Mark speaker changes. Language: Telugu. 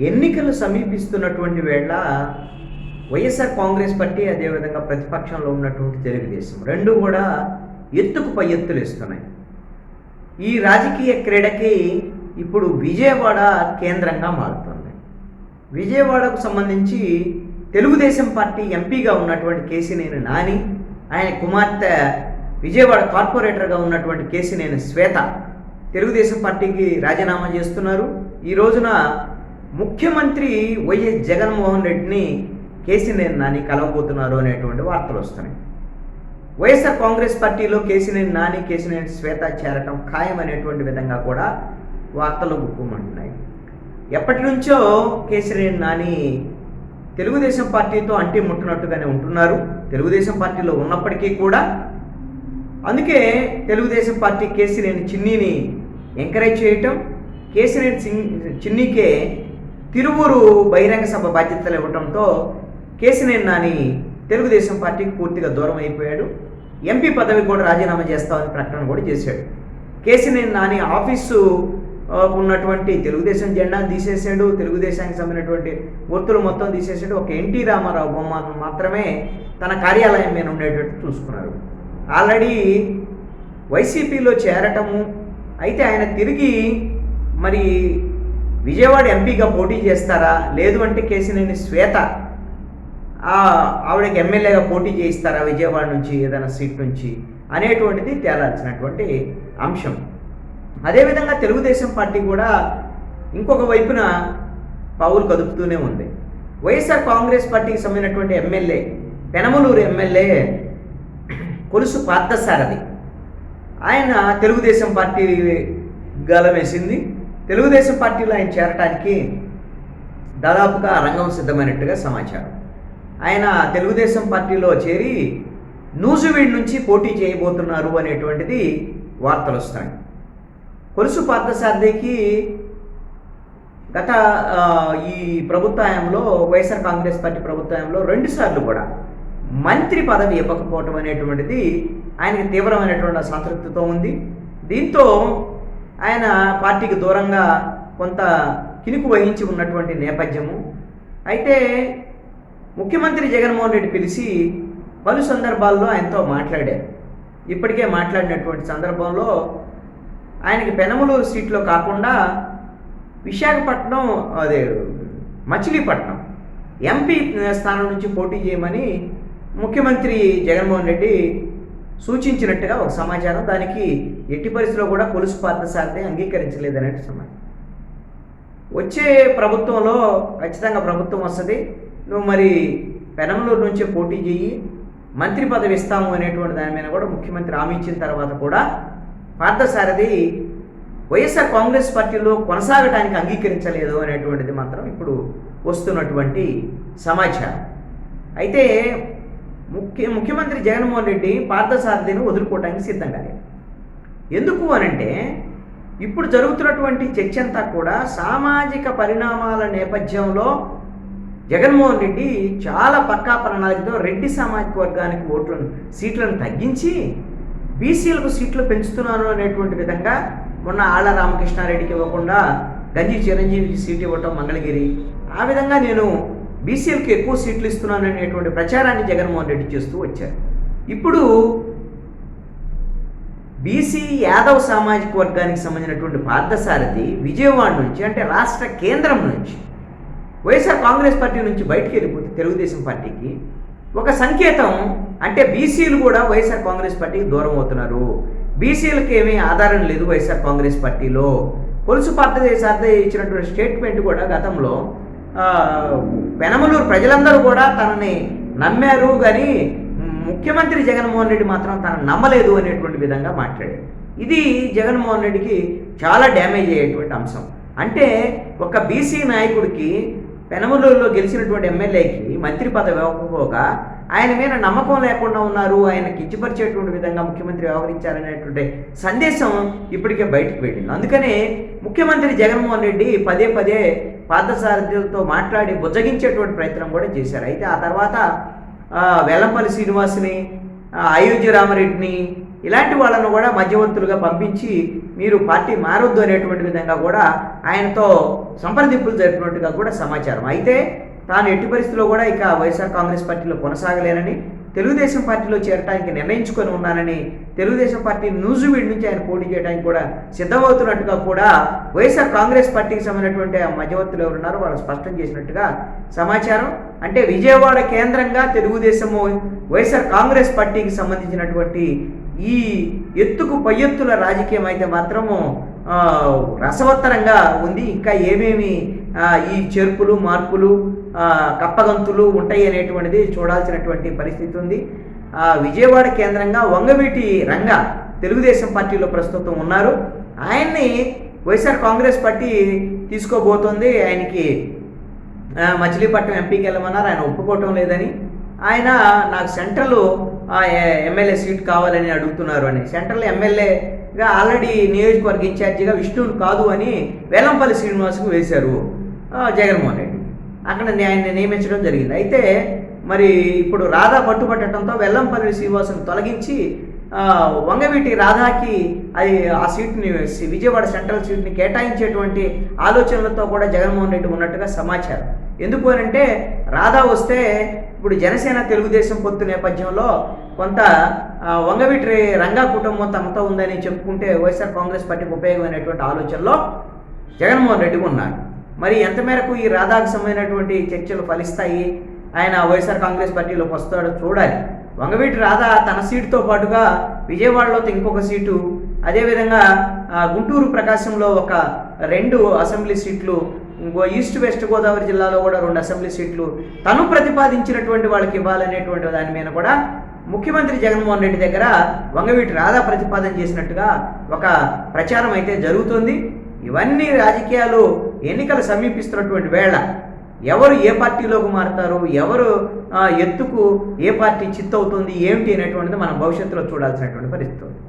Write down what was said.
Speaker 1: ఎన్నికలు సమీపిస్తున్నటువంటి వేళ వైఎస్ఆర్ కాంగ్రెస్ పార్టీ అదేవిధంగా ప్రతిపక్షంలో ఉన్నటువంటి తెలుగుదేశం రెండు కూడా ఎత్తుకు పై ఎత్తులు ఇస్తున్నాయి. ఈ రాజకీయ క్రీడకి ఇప్పుడు విజయవాడ కేంద్రంగా మారుతుంది. విజయవాడకు సంబంధించి తెలుగుదేశం పార్టీ ఎంపీగా ఉన్నటువంటి కేశినేని నాని, ఆయన కుమార్తె విజయవాడ కార్పొరేటర్గా ఉన్నటువంటి కేశినేని శ్వేత తెలుగుదేశం పార్టీకి రాజీనామా చేస్తున్నారు. ఈ రోజున ముఖ్యమంత్రి వైఎస్ జగన్మోహన్ రెడ్డిని కేశినేని నాని కలవబోతున్నారు అనేటువంటి వార్తలు వస్తున్నాయి. వైఎస్ఆర్ కాంగ్రెస్ పార్టీలో కేశినేని నాని, కేశినేని శ్వేత చేరటం ఖాయం అనేటువంటి విధంగా కూడా వార్తలు గుప్పుమంటున్నాయి. ఎప్పటి నుంచో కేశినేని నాని తెలుగుదేశం పార్టీతో అంటి ముట్టునట్టుగానే ఉంటున్నారు. తెలుగుదేశం పార్టీలో ఉన్నప్పటికీ కూడా అందుకే తెలుగుదేశం పార్టీ కేశినేని చిన్నీని ఎంకరేజ్ చేయటం, కేశినేని చిన్నీకే తిరువూరు బహిరంగ సభ బాధ్యతలు ఇవ్వడంతో కేశినేని నాని తెలుగుదేశం పార్టీకి పూర్తిగా దూరం అయిపోయాడు. ఎంపీ పదవి కూడా రాజీనామా చేస్తామని ప్రకటన కూడా చేశాడు. కేశినేని నాని ఆఫీసు ఉన్నటువంటి తెలుగుదేశం జెండాను తీసేశాడు, తెలుగుదేశానికి సంబంధించినటువంటి గుర్తులు మొత్తం తీసేసాడు. ఒక ఎన్టీ రామారావు బొమ్మ మాత్రమే తన కార్యాలయం మీద ఉండేటట్టు చూసుకున్నారు. ఆల్రెడీ వైసీపీలో చేరటము, అయితే ఆయన తిరిగి మరి విజయవాడ ఎంపీగా పోటీ చేస్తారా, లేదు అంటే కేశినేని శ్వేత ఆవిడకి ఎమ్మెల్యేగా పోటీ చేయిస్తారా విజయవాడ నుంచి ఏదైనా సీట్ నుంచి అనేటువంటిది తేలాల్సినటువంటి అంశం. అదేవిధంగా తెలుగుదేశం పార్టీ కూడా ఇంకొక వైపున పావులు కదుపుతూనే ఉంది. వైఎస్ఆర్ కాంగ్రెస్ పార్టీకి సంబంధించినటువంటి ఎమ్మెల్యే, పెనమలూరు ఎమ్మెల్యే కొలుసు పార్థసారథి, ఆయన తెలుగుదేశం పార్టీ గలం వేసింది. తెలుగుదేశం పార్టీలో ఆయన చేరటానికి దాదాపుగా రంగం సిద్ధమైనట్టుగా సమాచారం. ఆయన తెలుగుదేశం పార్టీలో చేరి నూజివీడ్ నుంచి పోటీ చేయబోతున్నారు అనేటువంటిది వార్తలు వస్తాయి. కొలుసు పార్థసారథికి గత ఈ ప్రభుత్వంలో వైఎస్ఆర్ కాంగ్రెస్ పార్టీ ప్రభుత్వంలో 2 సార్లు కూడా మంత్రి పదవి ఇవ్వకపోవటం అనేటువంటిది ఆయనకి తీవ్రమైనటువంటి అసంతృప్తితో ఉంది. దీంతో ఆయన పార్టీకి దూరంగా కొంత కినుకు వహించి ఉన్నటువంటి నేపథ్యము. అయితే ముఖ్యమంత్రి జగన్మోహన్ రెడ్డి పిలిచి పలు సందర్భాల్లో ఆయనతో మాట్లాడారు. ఇప్పటికే మాట్లాడినటువంటి సందర్భంలో ఆయనకి పెనమలూరు సీట్లో కాకుండా విశాఖపట్నం, అదే మచిలీపట్నం ఎంపీ స్థానం నుంచి పోటీ చేయమని ముఖ్యమంత్రి జగన్మోహన్ రెడ్డి సూచించినట్టుగా ఒక సమాచారం. దానికి ఎట్టి పరిస్థితిలో కూడా కొలుసు పార్థసారథి అంగీకరించలేదనే సమాచారం. వచ్చే ప్రభుత్వంలో ఖచ్చితంగా ప్రభుత్వం వస్తుంది, నువ్వు మరి పెనమలూరు నుంచే పోటీ చేయి, మంత్రి పదవి ఇస్తాము అనేటువంటి దాని మీద కూడా ముఖ్యమంత్రి హామీ ఇచ్చిన తర్వాత కూడా పార్థసారథి వైఎస్ఆర్ కాంగ్రెస్ పార్టీలో కొనసాగడానికి అంగీకరించలేదు అనేటువంటిది మాత్రం ఇప్పుడు వస్తున్నటువంటి సమాచారం. అయితే ముఖ్యమంత్రి జగన్మోహన్ రెడ్డి పార్థసారథిని వదులుకోవడానికి సిద్ధంగా లేదు. ఎందుకు అనంటే ఇప్పుడు జరుగుతున్నటువంటి చర్చ అంతా కూడా సామాజిక పరిణామాల నేపథ్యంలో జగన్మోహన్ రెడ్డి చాలా పక్కా ప్రణాళికతో రెడ్డి సామాజిక వర్గానికి సీట్లను తగ్గించి బీసీలకు సీట్లు పెంచుతున్నాను అనేటువంటి విధంగా మొన్న ఆళ్ల రామకృష్ణారెడ్డికి ఇవ్వకుండా గంజి చిరంజీవికి సీటు ఇవ్వటం మంగళగిరి, ఆ విధంగా నేను బీసీలకు ఎక్కువ సీట్లు ఇస్తున్నాను అనేటువంటి ప్రచారాన్ని జగన్మోహన్ రెడ్డి చేస్తూ వచ్చారు. ఇప్పుడు బీసీ యాదవ్ సామాజిక వర్గానికి సంబంధించినటువంటి పార్థసారథి విజయవాడ నుంచి, అంటే రాష్ట్ర కేంద్రం నుంచి వైఎస్ఆర్ కాంగ్రెస్ పార్టీ నుంచి బయటికి వెళ్ళిపోతే తెలుగుదేశం పార్టీకి ఒక సంకేతం. అంటే బీసీలు కూడా వైఎస్ఆర్ కాంగ్రెస్ పార్టీకి దూరం అవుతున్నారు, బీసీలకు ఏమీ ఆధారం లేదు వైఎస్ఆర్ కాంగ్రెస్ పార్టీలో. కొలుసు పార్థసారథి ఇచ్చినటువంటి స్టేట్మెంట్ కూడా గతంలో పెనమలూరు ప్రజలందరూ కూడా తనని నమ్మారు, కానీ ముఖ్యమంత్రి జగన్మోహన్ రెడ్డి మాత్రం తనను నమ్మలేదు అనేటువంటి విధంగా మాట్లాడాడు. ఇది జగన్మోహన్ రెడ్డికి చాలా డ్యామేజ్ అయ్యేటువంటి అంశం. అంటే ఒక బీసీ నాయకుడికి పెనమలూరులో గెలిచినటువంటి ఎమ్మెల్యేకి మంత్రి పదవి ఇవ్వకపోగా ఆయన మీద నమ్మకం లేకుండా ఉన్నారు, ఆయన కించపరిచేటువంటి విధంగా ముఖ్యమంత్రి వ్యవహరించారనేటువంటి సందేశం ఇప్పటికే బయటకు వెళ్ళింది. అందుకనే ముఖ్యమంత్రి జగన్మోహన్ రెడ్డి పదే పదే పార్థసారథులతో మాట్లాడి బుజ్జగించేటువంటి ప్రయత్నం కూడా చేశారు. అయితే ఆ తర్వాత వెల్లంపల్లి శ్రీనివాసుని, అయోధ్య రామరెడ్డిని, ఇలాంటి వాళ్ళను కూడా మధ్యవర్తులుగా పంపించి మీరు పార్టీ మారొద్దు అనేటువంటి విధంగా కూడా ఆయనతో సంప్రదింపులు జరిపినట్టుగా కూడా సమాచారం. అయితే తాను ఎట్టి పరిస్థితుల్లో కూడా ఇక వైఎస్ఆర్ కాంగ్రెస్ పార్టీలో కొనసాగలేనని, తెలుగుదేశం పార్టీలో చేరడానికి నిర్ణయించుకొని ఉన్నానని, తెలుగుదేశం పార్టీ నూజివీడు నుంచి ఆయన పోటీ చేయడానికి కూడా సిద్ధమవుతున్నట్టుగా కూడా వైఎస్ఆర్ కాంగ్రెస్ పార్టీకి సంబంధించినటువంటి ఆ మధ్యవర్తులు ఎవరున్నారో వాళ్ళు స్పష్టం చేసినట్టుగా సమాచారం. అంటే విజయవాడ కేంద్రంగా తెలుగుదేశము వైఎస్ఆర్ కాంగ్రెస్ పార్టీకి సంబంధించినటువంటి ఈ ఎత్తుకు పై ఎత్తుల రాజకీయం అయితే మాత్రము రసవత్తరంగా ఉంది. ఇంకా ఏమేమి ఈ చేర్పులు మార్పులు కప్పగంతులు ఉంటాయి అనేటువంటిది చూడాల్సినటువంటి పరిస్థితి ఉంది. విజయవాడ కేంద్రంగా వంగవీటి రంగ తెలుగుదేశం పార్టీలో ప్రస్తుతం ఉన్నారు. ఆయన్ని వైఎస్ఆర్ కాంగ్రెస్ పార్టీ తీసుకోబోతోంది. ఆయనకి మచిలీపట్నం ఎంపీకి వెళ్ళమన్నారు, ఆయన ఒప్పుకోవటం లేదని. ఆయన నాకు సెంట్రల్ ఎమ్మెల్యే సీట్ కావాలని అడుగుతున్నారు అని. సెంట్రల్ ఎమ్మెల్యేగా ఆల్రెడీ నియోజకవర్గ ఇన్ఛార్జిగా విష్ణువుని కాదు అని వేలంపల్లి శ్రీనివాస్కు వేశారు జగన్మోహన్ రెడ్డి. అక్కడ ఆయన్ని నియమించడం జరిగింది. అయితే మరి ఇప్పుడు రాధా పట్టుబట్టడంతో వెల్లంపల్లి శ్రీనివాసును తొలగించి వంగవీటి రాధాకి ఆ సీట్ని విజయవాడ సెంట్రల్ సీట్ని కేటాయించేటువంటి ఆలోచనలతో కూడా జగన్మోహన్ రెడ్డి ఉన్నట్టుగా సమాచారం. ఎందుకు అనంటే రాధా వస్తే ఇప్పుడు జనసేన తెలుగుదేశం పొత్తు నేపథ్యంలో కొంత వంగవీటి రంగా కుటుంబం తమతో ఉందని చెప్పుకుంటే వైఎస్ఆర్ కాంగ్రెస్ పార్టీకి ఉపయోగమైనటువంటి ఆలోచనలో జగన్మోహన్ రెడ్డి ఉన్నారు. మరి ఎంత మేరకు ఈ రాధాకు సంబంధించినటువంటి చర్చలు ఫలిస్తాయి, ఆయన వైఎస్ఆర్ కాంగ్రెస్ పార్టీలోకి వస్తాడో చూడాలి. వంగవీటి రాధా తన సీటుతో పాటుగా విజయవాడలో ఇంకొక సీటు, అదేవిధంగా గుంటూరు ప్రకాశంలో ఒక 2 అసెంబ్లీ సీట్లు, ఈస్ట్ వెస్ట్ గోదావరి జిల్లాలో కూడా 2 అసెంబ్లీ సీట్లు తను ప్రతిపాదించినటువంటి వాళ్ళకి ఇవ్వాలనేటువంటి దాని మీద కూడా ముఖ్యమంత్రి జగన్మోహన్ రెడ్డి దగ్గర వంగవీటి రాధా ప్రతిపాదన చేసినట్టుగా ఒక ప్రచారం అయితే జరుగుతుంది. ఇవన్నీ రాజకీయాలు ఎన్నికలు సమీపిస్తున్నటువంటి వేళ ఎవరు ఏ పార్టీలోకి మారుతారు, ఎవరు ఎత్తుకు ఏ పార్టీ చిత్తవుతుంది ఏమిటి అనేటువంటిది మనం భవిష్యత్తులో చూడాల్సినటువంటి పరిస్థితి ఉంది.